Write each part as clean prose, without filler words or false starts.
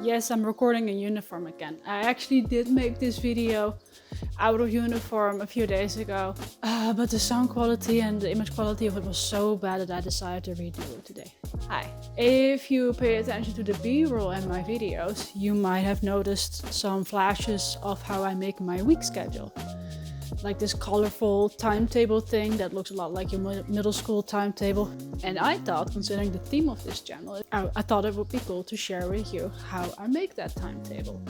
Yes, I'm recording in uniform again. I actually did make this video out of uniform a few days ago, but the sound quality and the image quality of it was so bad that I decided to redo it today. Hi. If you pay attention to the B-roll in my videos, you might have noticed some flashes of how I make my week schedule. Like this colorful timetable thing that looks a lot like your middle school timetable. And I thought, considering the theme of this channel, I thought it would be cool to share with you how I make that timetable.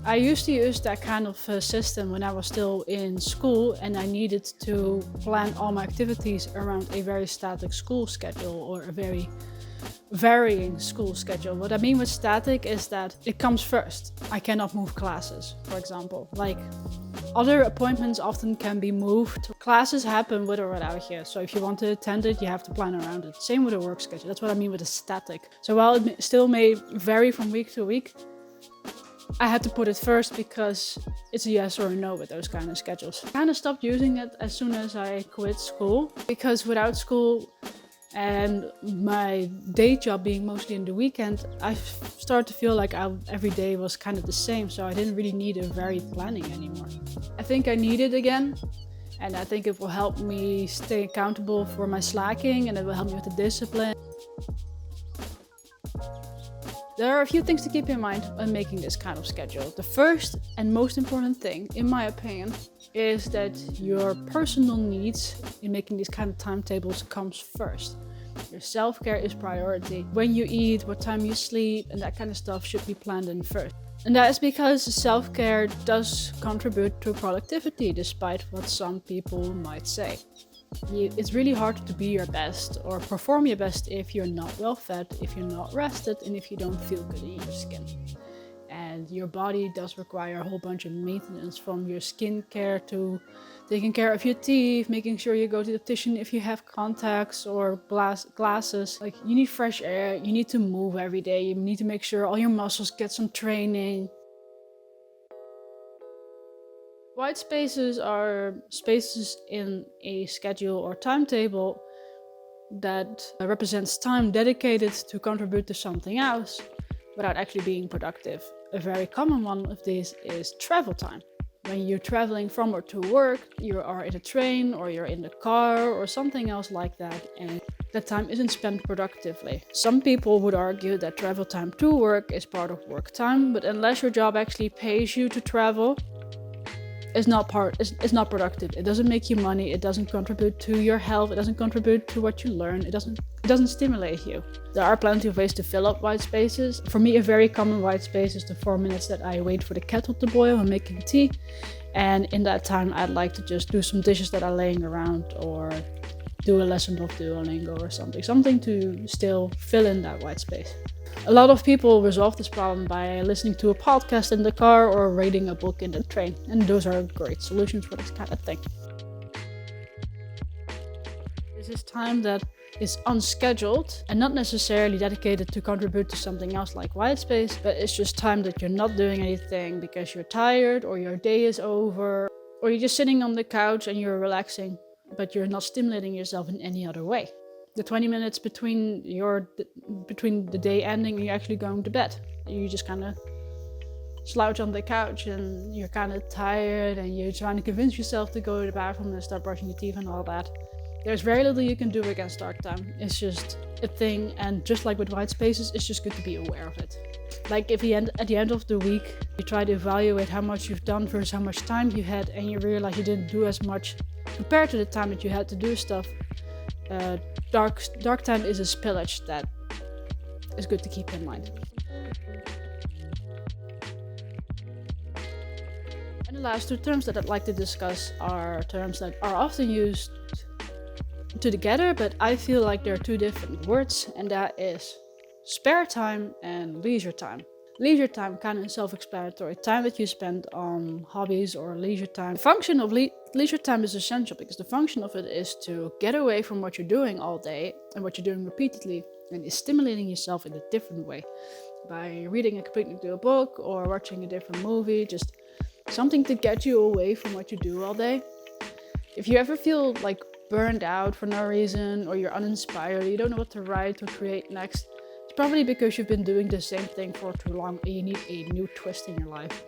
I used to use that kind of system when I was still in school and I needed to plan all my activities around a very static school schedule or a very varying school schedule. What I mean with static is that it comes first. I cannot move classes, for example. Like other appointments often can be moved. Classes happen with or without you. So if you want to attend it, you have to plan around it. Same with a work schedule. That's what I mean with a static. So while it still may vary from week to week, I had to put it first because it's a yes or a no with those kind of schedules. I kind of stopped using it as soon as I quit school, because without school and my day job being mostly in the weekend, I started to feel like every day was kind of the same, so I didn't really need a varied planning anymore. I think I need it again, and I think it will help me stay accountable for my slacking, and it will help me with the discipline. There are a few things to keep in mind when making this kind of schedule. The first and most important thing, in my opinion, is that your personal needs in making these kind of timetables comes first. Your self-care is priority. When you eat, what time you sleep, and that kind of stuff should be planned in first. And that is because self-care does contribute to productivity, despite what some people might say. It's really hard to be your best or perform your best if you're not well fed, if you're not rested, and if you don't feel good in your skin. And your body does require a whole bunch of maintenance, from your skincare to taking care of your teeth, making sure you go to the optician if you have contacts or glasses. Like, you need fresh air, you need to move every day, you need to make sure all your muscles get some training. White spaces are spaces in a schedule or timetable that represents time dedicated to contribute to something else without actually being productive. A very common one of these is travel time. When you're traveling from or to work, you are in a train or you're in the car or something else like that, and that time isn't spent productively. Some people would argue that travel time to work is part of work time, but unless your job actually pays you to travel, it's not productive. It doesn't make you money, it doesn't contribute to your health, it doesn't contribute to what you learn, it doesn't stimulate you. There are plenty of ways to fill up white spaces. For me, a very common white space is the 4 minutes that I wait for the kettle to boil when making tea. And in that time, I'd like to just do some dishes that are laying around, or do a lesson of Duolingo or something to still fill in that white space. A lot of people resolve this problem by listening to a podcast in the car or reading a book in the train, and those are great solutions for this kind of thing. This is time that is unscheduled and not necessarily dedicated to contribute to something else like white space, but it's just time that you're not doing anything because you're tired or your day is over, or you're just sitting on the couch and you're relaxing, but you're not stimulating yourself in any other way. The 20 minutes between the day ending and you're actually going to bed. You just kind of slouch on the couch and you're kind of tired and you're trying to convince yourself to go to the bathroom and start brushing your teeth and all that. There's very little you can do against dark time. It's just a thing, and just like with white spaces, it's just good to be aware of it. Like at the end of the week, you try to evaluate how much you've done versus how much time you had, and you realize you didn't do as much compared to the time that you had to do stuff. Dark time is a spillage that is good to keep in mind. And the last two terms that I'd like to discuss are terms that are often used together, but I feel like they're two different words, and that is spare time and leisure time. Leisure time, kind of self-explanatory, time that you spend on hobbies or leisure time. The function of leisure time is essential because the function of it is to get away from what you're doing all day and what you're doing repeatedly, and is stimulating yourself in a different way by reading a completely new book or watching a different movie, just something to get you away from what you do all day. If you ever feel like burned out for no reason, or you're uninspired, you don't know what to write or create next, probably because you've been doing the same thing for too long and you need a new twist in your life.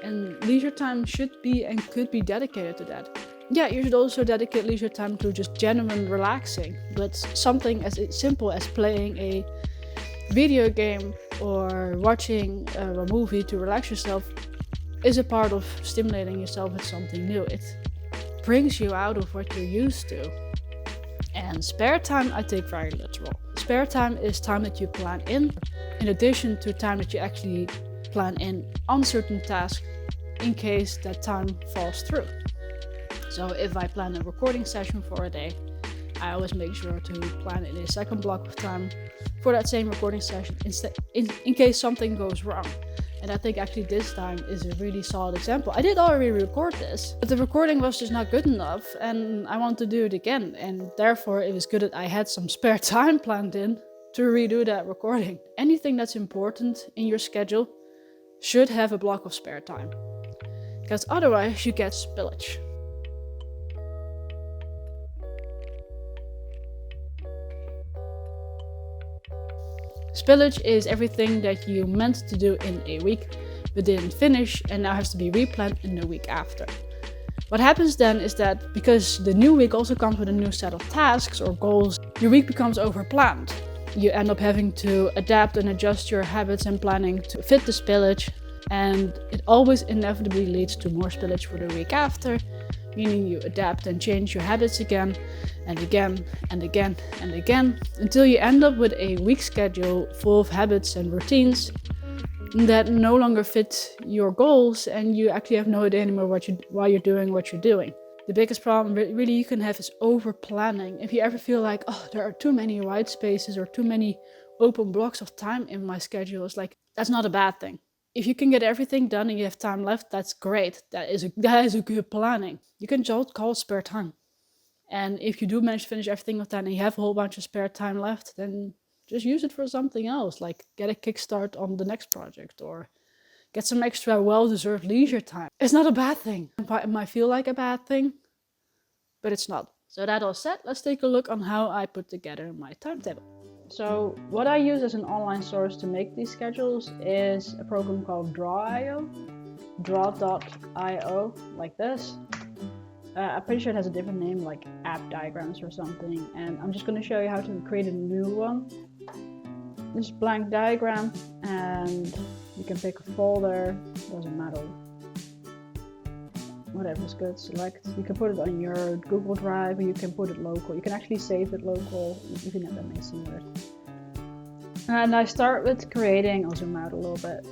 And leisure time should be and could be dedicated to that. Yeah, you should also dedicate leisure time to just genuine relaxing, but something as simple as playing a video game or watching a movie to relax yourself is a part of stimulating yourself with something new. It brings you out of what you're used to. And spare time I take very literal. Spare time is time that you plan in addition to time that you actually plan in on certain tasks in case that time falls through. So if I plan a recording session for a day, I always make sure to plan in a second block of time for that same recording session in case something goes wrong. And I think actually this time is a really solid example. I did already record this, but the recording was just not good enough and I want to do it again. And therefore it was good that I had some spare time planned in to redo that recording. Anything that's important in your schedule should have a block of spare time, because otherwise you get spillage. Spillage is everything that you meant to do in a week but didn't finish and now has to be replanned in the week after. What happens then is that because the new week also comes with a new set of tasks or goals, your week becomes overplanned. You end up having to adapt and adjust your habits and planning to fit the spillage, and it always inevitably leads to more spillage for the week after, meaning you adapt and change your habits again and again and again and again until you end up with a week schedule full of habits and routines that no longer fit your goals, and you actually have no idea anymore why you're doing what you're doing. The biggest problem really you can have is over planning. If you ever feel like, oh, there are too many white spaces or too many open blocks of time in my schedule, it's like, that's not a bad thing. If you can get everything done and you have time left, that's great. That is a good planning. You can just call it spare time. And if you do manage to finish everything with that and you have a whole bunch of spare time left, then just use it for something else, like get a kickstart on the next project or get some extra well-deserved leisure time. It's not a bad thing. It might feel like a bad thing, but it's not. So that all said, let's take a look on how I put together my timetable. So what I use as an online source to make these schedules is a program called Draw.io, like this. I'm pretty sure it has a different name, like App Diagrams or something, and I'm just going to show you how to create a new one. This blank diagram, and you can pick a folder, doesn't matter, whatever's good, select. You can put it on your Google Drive, or you can put it local. You can actually save it local, even if that may seem weird. And I start with creating, I'll zoom out a little bit,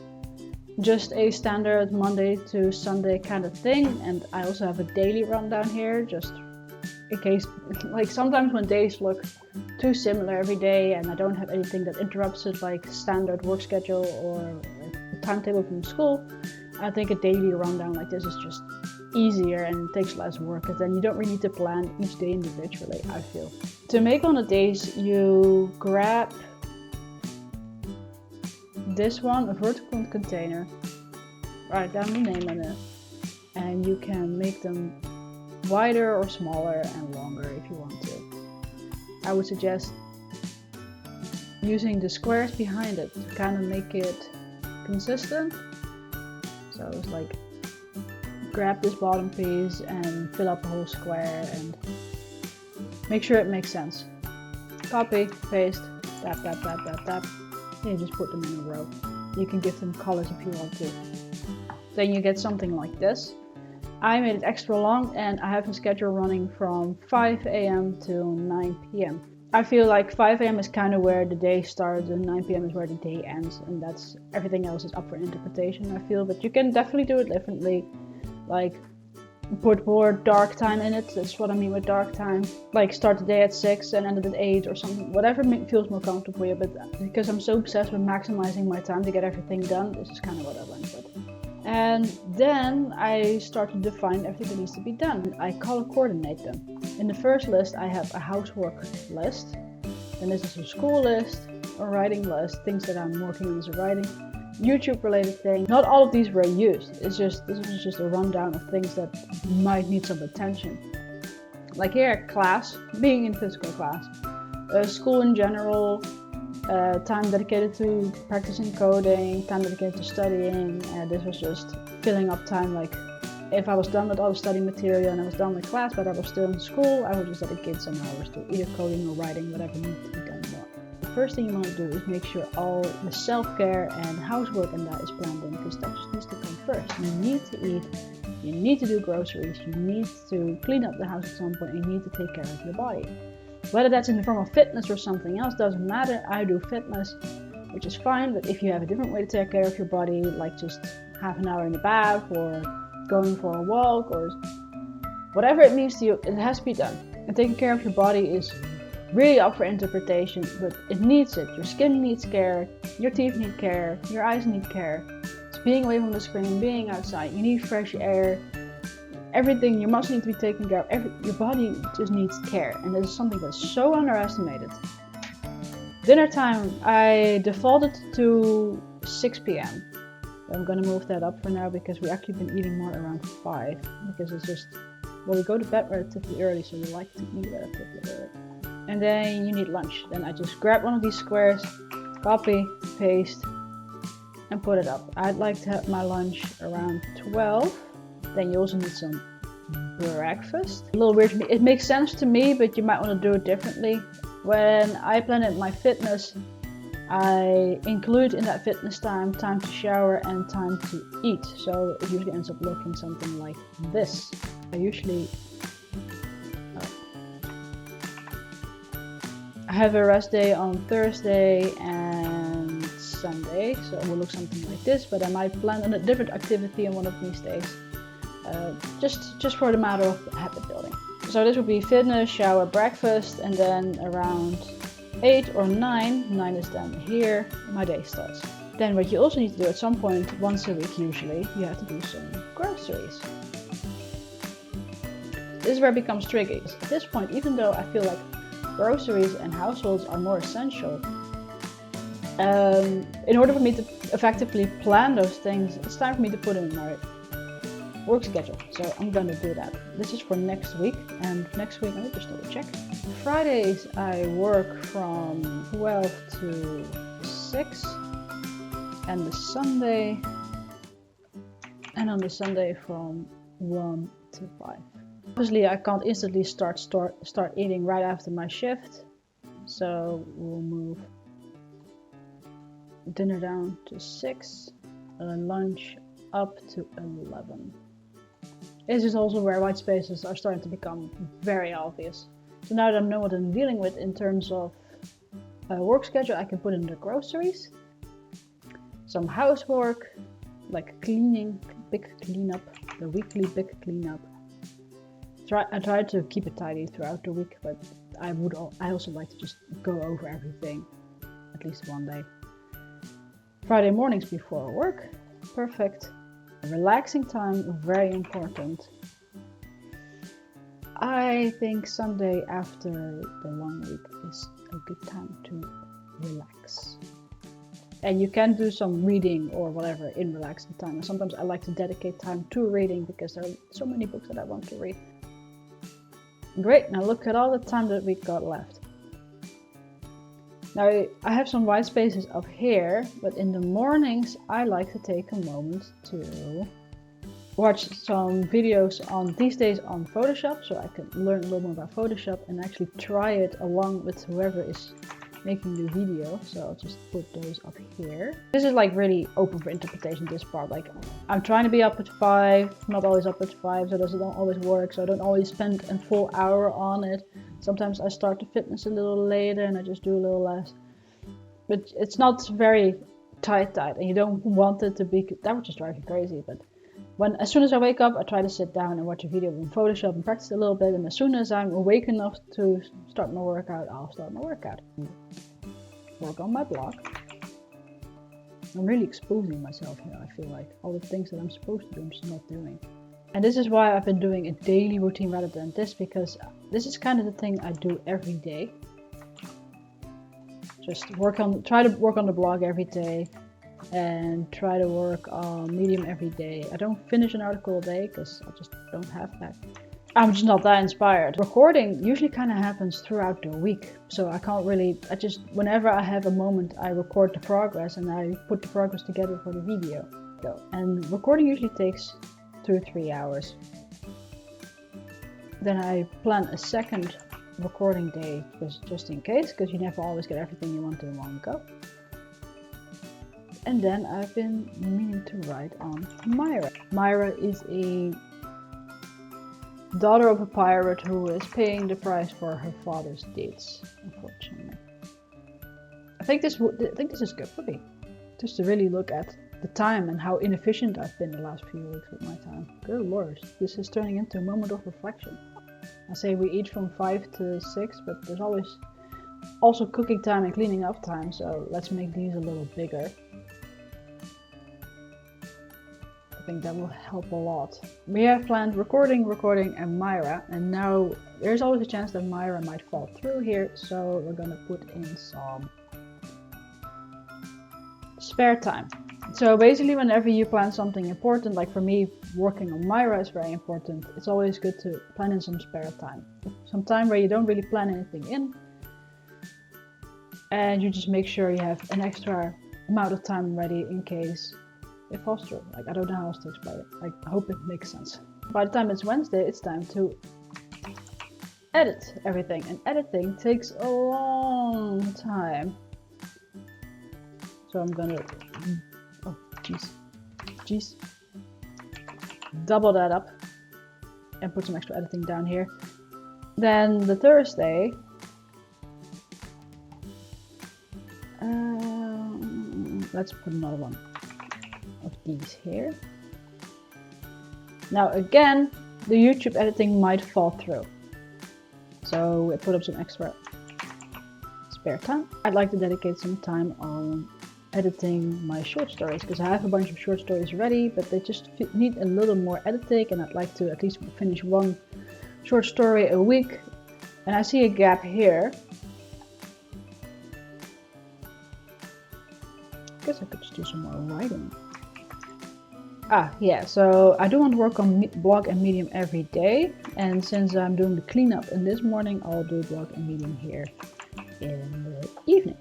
just a standard Monday to Sunday kind of thing. And I also have a daily rundown here, just in case, like sometimes when days look too similar every day and I don't have anything that interrupts it, like standard work schedule or a timetable from school, I think a daily rundown like this is just easier and takes less work, because then you don't really need to plan each day individually, I feel. To make on the days, you grab this one, a vertical container, write down the name on it, and you can make them wider or smaller and longer if you want to. I would suggest using the squares behind it to kind of make it consistent. So it's like grab this bottom piece and fill up the whole square and make sure it makes sense. Copy, paste, tap, tap, tap, tap, tap. And you just put them in a row. You can give them colors if you want to. Then you get something like this. I made it extra long and I have a schedule running from 5 a.m. to 9 p.m. I feel like 5 a.m. is kind of where the day starts and 9 p.m. is where the day ends, and that's everything else is up for interpretation, I feel. But you can definitely do it differently. Like put more dark time in it. That's what I mean with dark time. Like start the day at 6 and end it at 8 or something. Whatever feels more comfortable for you. But because I'm so obsessed with maximizing my time to get everything done, this is kind of what I went with. And then I start to define everything that needs to be done. I color coordinate them. In the first list, I have a housework list. Then this is a school list, a writing list, things that I'm working on as a writing, YouTube related thing. Not all of these were used. This is just a rundown of things that might need some attention. Like here, class, being in physical class, school in general, time dedicated to practicing coding, time dedicated to studying. This was just filling up time. Like if I was done with all the study material and I was done with class, but I was still in school, I would just dedicate some hours to either coding or writing, whatever needs to be done more. The first thing you want to do is make sure all the self-care and housework and that is planned in, because that just needs to come first. You need to eat, you need to do groceries, you need to clean up the house at some point, and you need to take care of your body. Whether that's in the form of fitness or something else doesn't matter. I do fitness, which is fine, but if you have a different way to take care of your body, like just half an hour in the bath or going for a walk or whatever it means to you, it has to be done. And taking care of your body is really up for interpretation, but it needs it. Your skin needs care, your teeth need care, your eyes need care. It's being away from the screen, being outside, you need fresh air. Everything, your muscles need to be taken care of. Your body just needs care, and this is something that's so underestimated. Dinner time, I defaulted to 6 p.m. I'm gonna move that up for now because we've actually been eating more around 5, because it's just, well, we go to bed relatively early, so we like to eat relatively early. And then you need lunch. Then I just grab one of these squares, copy, paste, and put it up. I'd like to have my lunch around 12. Then you also need some breakfast. A little weird to me. It makes sense to me, but you might want to do it differently. When I planned my fitness, I include in that fitness time to shower and time to eat. So it usually ends up looking something like this. I usually I have a rest day on Thursday and Sunday, so it will look something like this, but I might plan a different activity on one of these days. Just for the matter of habit building. So this would be fitness, shower, breakfast, and then around 8 or 9 is then here, my day starts. Then what you also need to do at some point, once a week usually, you have to do some groceries. This is where it becomes tricky. At this point, even though I feel like groceries and households are more essential, in order for me to effectively plan those things, it's time for me to put in my work schedule. So I'm gonna do that. This is for next week, and next week, let me just double check. Fridays I work from 12 to 6, and the Sunday, and on the Sunday from 1 to 5. Obviously I can't instantly start eating right after my shift, so we'll move dinner down to 6 and lunch up to 11. This is also where white spaces are starting to become very obvious. So now that I know what I'm dealing with in terms of work schedule, I can put in the groceries, some housework, like cleaning, big cleanup, the weekly big cleanup. I try to keep it tidy throughout the week, but I also like to just go over everything at least one day. Friday mornings before work, perfect. Relaxing time, very important. I think Sunday after the long week is a good time to relax. And you can do some reading or whatever in relaxing time. And sometimes I like to dedicate time to reading because there are so many books that I want to read. Great, now look at all the time that we got left. Now I have some white spaces up here, but in the mornings I like to take a moment to watch some videos on these days on Photoshop, so I can learn a little more about Photoshop and actually try it along with whoever is making the video. So I'll just put those up here. This is like really open for interpretation, this part. Like I'm trying to be up at 5, not always up at 5, so this don't always work, so I don't always spend a full hour on it. Sometimes I start the fitness a little later and I just do a little less. But it's not very tight, and you don't want it to be, that would just drive you crazy. But as soon as I wake up, I try to sit down and watch a video in Photoshop and practice a little bit, and as soon as I'm awake enough to start my workout, I'll start my workout. Work on my blog. I'm really exposing myself here, I feel like. All the things that I'm supposed to do, I'm just not doing. And this is why I've been doing a daily routine rather than this, because this is kind of the thing I do every day. Just try to work on the blog every day and try to work on Medium every day. I don't finish an article a day because I just don't have that I'm just not that inspired. Recording usually kind of happens throughout the week. So I can't really, whenever I have a moment, I record the progress and I put the progress together for the video. And recording usually takes 2 or 3 hours. Then I plan a second recording day just in case, because you never always get everything you want in one go. And then I've been meaning to write on Myra. Myra is a daughter of a pirate who is paying the price for her father's deeds, unfortunately. I think this is good for me, just to really look at the time and how inefficient I've been the last few weeks with my time. Good lord, this is turning into a moment of reflection. I say we eat from 5 to 6, but there's always also cooking time and cleaning up time, so let's make these a little bigger. I think that will help a lot. We have planned recording, and Myra, and now there's always a chance that Myra might fall through here, so we're gonna put in some spare time. So basically, whenever you plan something important, like for me, working on Myra is very important, it's always good to plan in some spare time. Some time where you don't really plan anything in, and you just make sure you have an extra amount of time ready in case it falls through. Like, I don't know how else to explain it. I hope it makes sense. By the time it's Wednesday, it's time to edit everything, and editing takes a long time. So I'm gonna, oh jeez, double that up and put some extra editing down here. Then the Thursday, let's put another one of these here. Now again, the YouTube editing might fall through, so I put up some extra spare time. I'd like to dedicate some time on editing my short stories, because I have a bunch of short stories ready, but they just need a little more editing, and I'd like to at least finish one short story a week. And I see a gap here. I guess I could just do some more writing. Yeah, so I do want to work on blog and Medium every day, and since I'm doing the cleanup in this morning, I'll do blog and Medium here in the evening.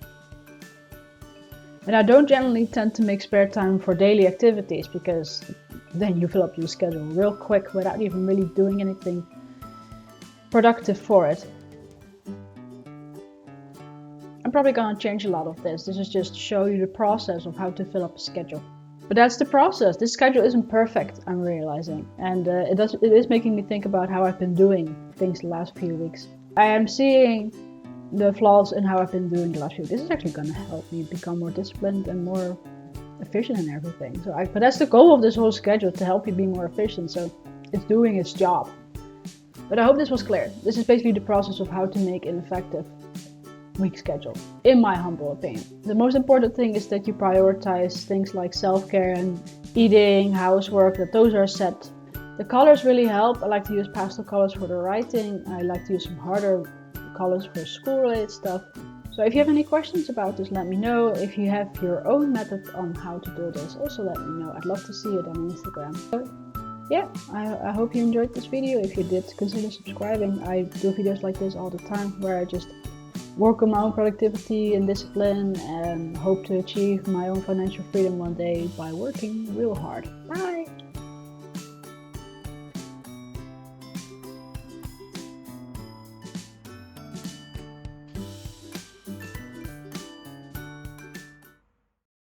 And I don't generally tend to make spare time for daily activities, because then you fill up your schedule real quick without even really doing anything productive for it. I'm probably gonna change a lot of this. This is just to show you the process of how to fill up a schedule. But that's the process. This schedule isn't perfect, I'm realizing. And it is making me think about how I've been doing things the last few weeks. I am seeing the flaws in how I've been doing the last few weeks. This is actually going to help me become more disciplined and more efficient in everything. But that's the goal of this whole schedule, to help you be more efficient. So it's doing its job. But I hope this was clear. This is basically the process of how to make an effective week schedule, in my humble opinion. The most important thing is that you prioritize things like self-care and eating, housework, that those are set. The colors really help. I like to use pastel colors for the writing. I like to use some harder colors for school-related stuff. So if you have any questions about this, let me know. If you have your own method on how to do this, also let me know. I'd love to see it on Instagram. So yeah, I hope you enjoyed this video. If you did, consider subscribing. I do videos like this all the time, where I just work on my own productivity and discipline, and hope to achieve my own financial freedom one day by working real hard. Bye!